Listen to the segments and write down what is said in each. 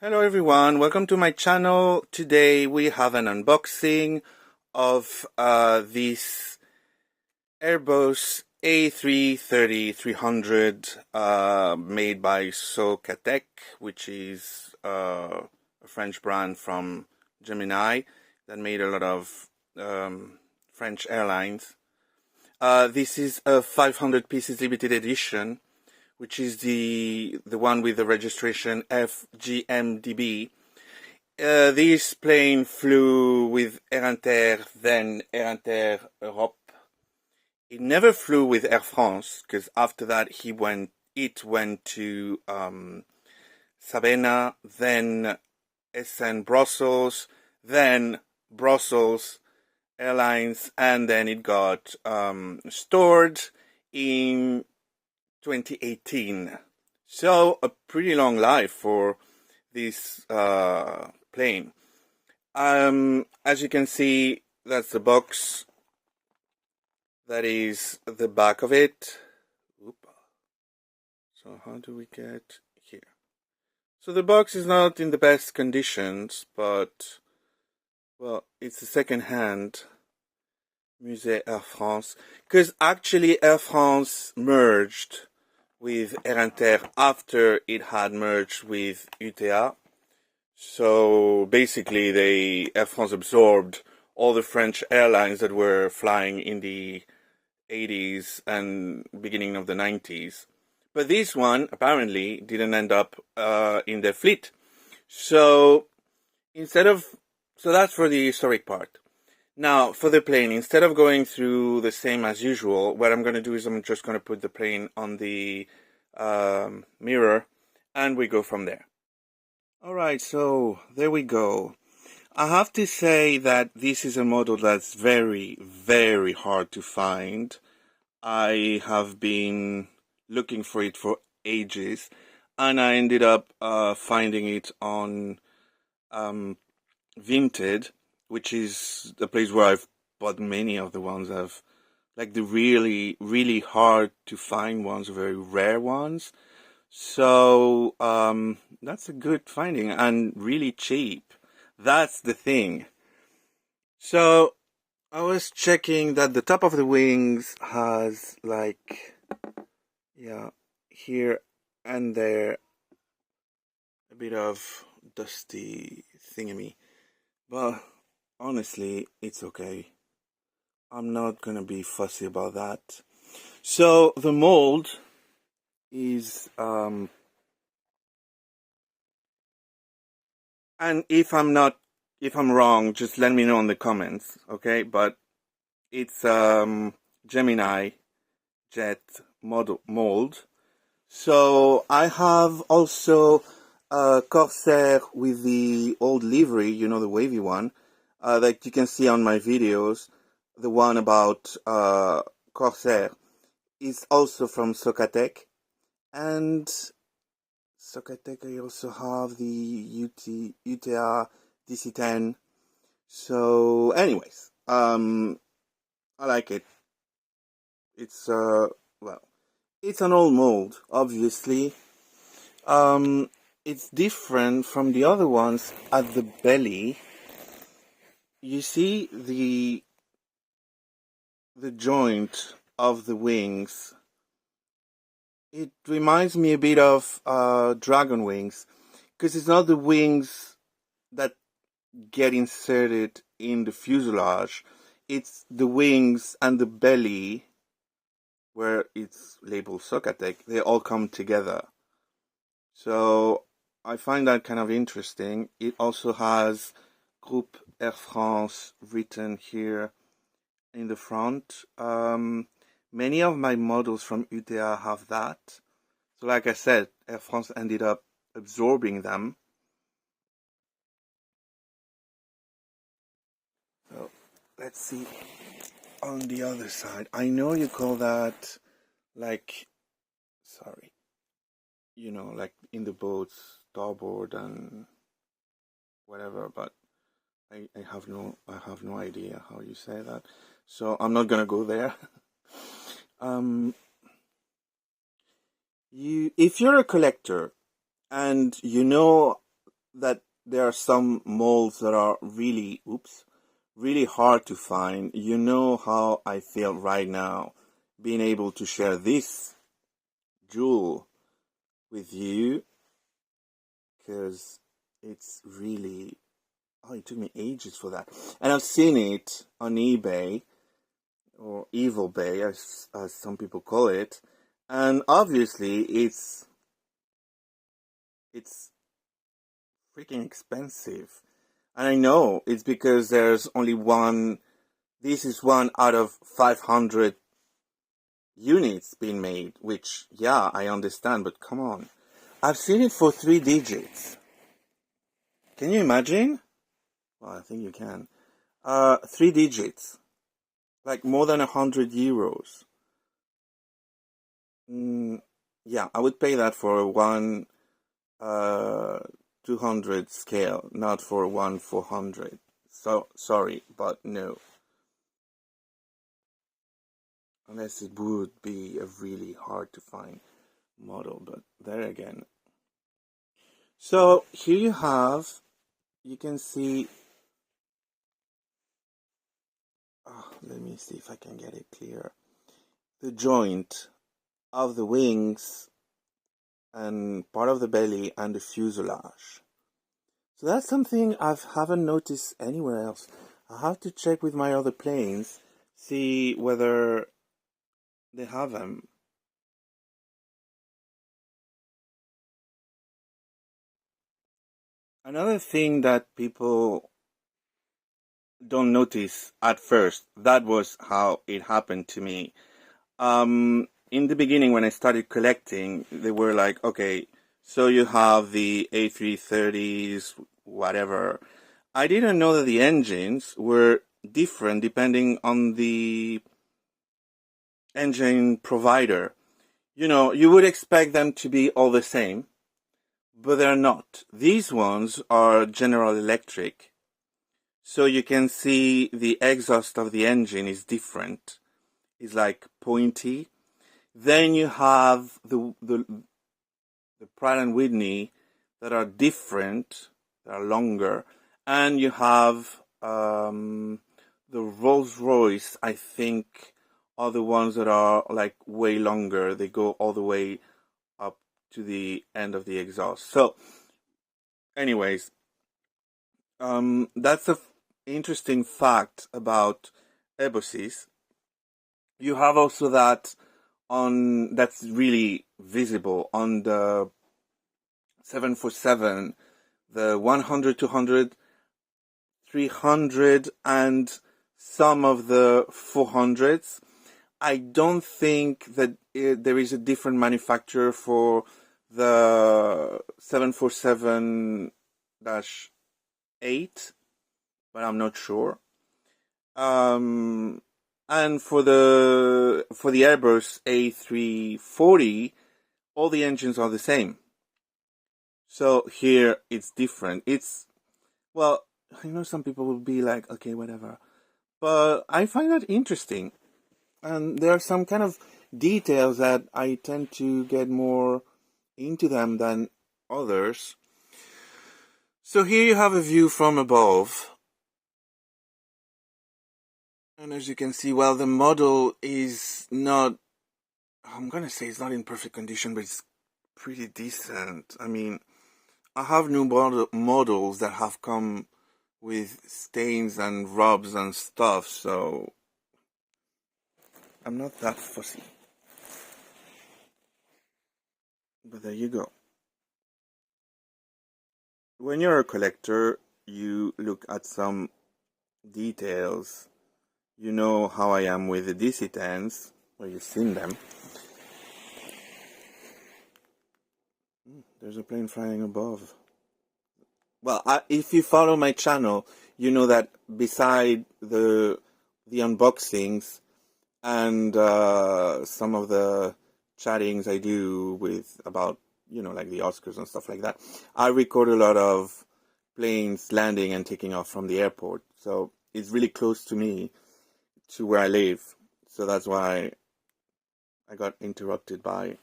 Hello everyone, welcome to my channel. Today we have an unboxing of this Airbus A330-300 made by Socatec, which is a French brand from Gemini that made a lot of French airlines. This is a 500 pieces limited edition, which is the one with the registration FGMDB. This plane flew with Air Inter, then Air Inter Europe. It never flew with Air France, because after that it went to Sabena, then SN Brussels, then Brussels Airlines, and then it got stored in 2018. So a pretty long life for this plane. As you can see, that's the box. That is the back of it. So how do we get here? So the box is not in the best conditions, but well, it's a second-hand Musée Air France, because actually Air France merged with Air Inter after it had merged with UTA. So basically Air France absorbed all the French airlines that were flying in the 80s and beginning of the 90s. But this one apparently didn't end up in their fleet. So that's for the historic part. Now, for the plane, instead of going through the same as usual, what I'm going to do is I'm just going to put the plane on the mirror, and we go from there. Alright, so there we go. I have to say that this is a model that's very, very hard to find. I have been looking for it for ages, and I ended up finding it on Vinted, which is the place where I've bought many of the ones like the really, really hard to find ones, very rare ones. So that's a good finding and really cheap. That's the thing. So I was checking that the top of the wings has like, yeah, here and there a bit of dusty thingamy, but honestly, it's okay. I'm not gonna be fussy about that. So the mold is and if I'm wrong, just let me know in the comments, okay? But it's Gemini jet mold. So I have also a Corsair with the old livery, you know, the wavy one, that you can see on my videos. The one about Corsair is also from Socatec, and Socatec I also have the UTA DC-10. So anyways, I like it. It's well, it's an old mold, obviously. It's different from the other ones at the belly. You see the joint of the wings. It reminds me a bit of dragon wings, because it's not the wings that get inserted in the fuselage. It's the wings and the belly, where it's labeled Socatec, they all come together. So I find that kind of interesting. It also has Groupe Air France written here in the front. Many of my models from UTA have that. So like I said, Air France ended up absorbing them. So let's see on the other side. I know you call that like, sorry, you know, like in the boats, starboard and whatever, but I have no idea how you say that. So I'm not gonna go there. If you're a collector and you know that there are some molds that are really, really hard to find. You know how I feel right now being able to share this jewel with you, because it's really, it took me ages for that. And I've seen it on eBay, or Evil Bay, as some people call it, and obviously it's freaking expensive. And I know it's because there's only one. This is one out of 500 units being made, which, yeah, I understand, but come on. I've seen it for 3 digits. Can you imagine? Well, I think you can. 3 digits. Like more than 100 euros. Yeah, I would pay that for a 200 scale, not for 400. So, sorry, but no. Unless it would be a really hard to find model, but there again. So here you can see, let me see if I can get it clear, the joint of the wings and part of the belly and the fuselage. So that's something I haven't noticed anywhere else. I have to check with my other planes, see whether they have them. Another thing that people don't notice at first, that was how it happened to me. In the beginning, when I started collecting, they were like, okay, so you have the A330s, whatever. I didn't know that the engines were different depending on the engine provider. You know, you would expect them to be all the same, but they're not. These ones are General Electric. So you can see the exhaust of the engine is different. It's like pointy. Then you have the Pratt & Whitney that are different, that are longer. And you have the Rolls-Royce, I think, are the ones that are like way longer. They go all the way up to the end of the exhaust. So, anyways, that's an interesting fact about Airbuses. You have also that that's really visible on the 747, the 100, 200, 300, and some of the 400s. I don't think that there is a different manufacturer for the 747-8, but I'm not sure. And for the Airbus A340, all the engines are the same. So here it's different. It's, well, I know some people will be like, okay, whatever. But I find that interesting. And there are some kind of details that I tend to get more into them than others. So here you have a view from above. And as you can see, well, the model is not, I'm going to say it's not in perfect condition, but it's pretty decent. I mean, I have new models that have come with stains and rubs and stuff, so I'm not that fussy. But there you go. When you're a collector, you look at some details. You know how I am with the DC-10s, well, you've seen them. There's a plane flying above. Well, if you follow my channel, you know that beside the unboxings and some of the chattings I do with about, like the Oscars and stuff like that, I record a lot of planes landing and taking off from the airport. So it's really close to me, to where I live. So that's why I got interrupted by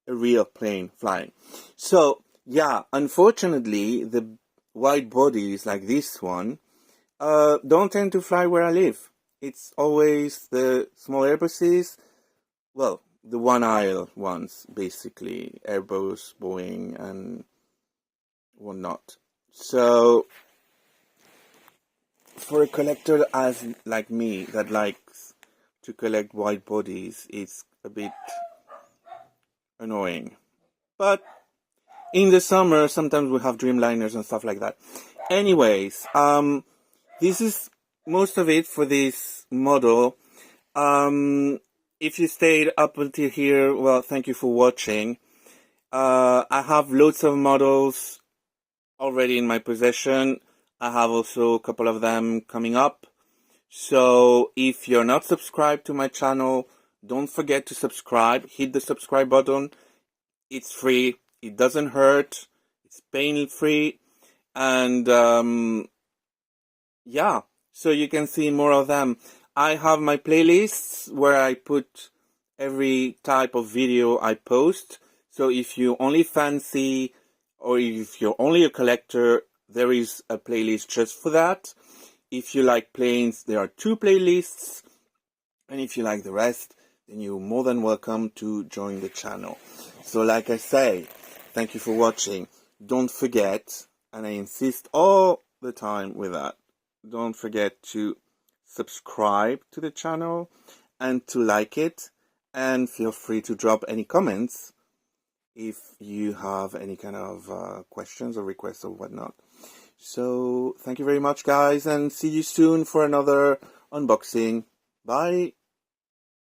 a real plane flying. So yeah, unfortunately, the wide bodies like this one don't tend to fly where I live. It's always the small Airbuses, well, the one-aisle ones, basically, Airbus, Boeing, and whatnot. So, for a collector as like me that likes to collect wide bodies, it's a bit annoying. But in the summer, sometimes we have Dreamliners and stuff like that. Anyways, this is most of it for this model. If you stayed up until here, well, thank you for watching. I have loads of models already in my possession. I have also a couple of them coming up. So if you're not subscribed to my channel, don't forget to subscribe. Hit the subscribe button. It's free. It doesn't hurt. It's pain-free. And yeah, so you can see more of them. I have my playlists where I put every type of video I post. So if you only fancy, or if you're only a collector, there is a playlist just for that. If you like planes, there are 2 playlists. And if you like the rest, then you're more than welcome to join the channel. So like I say, thank you for watching. Don't forget, and I insist all the time with that, don't forget to subscribe to the channel and to like it, and feel free to drop any comments if you have any kind of questions or requests or whatnot. So thank you very much, guys, and see you soon for another unboxing. Bye.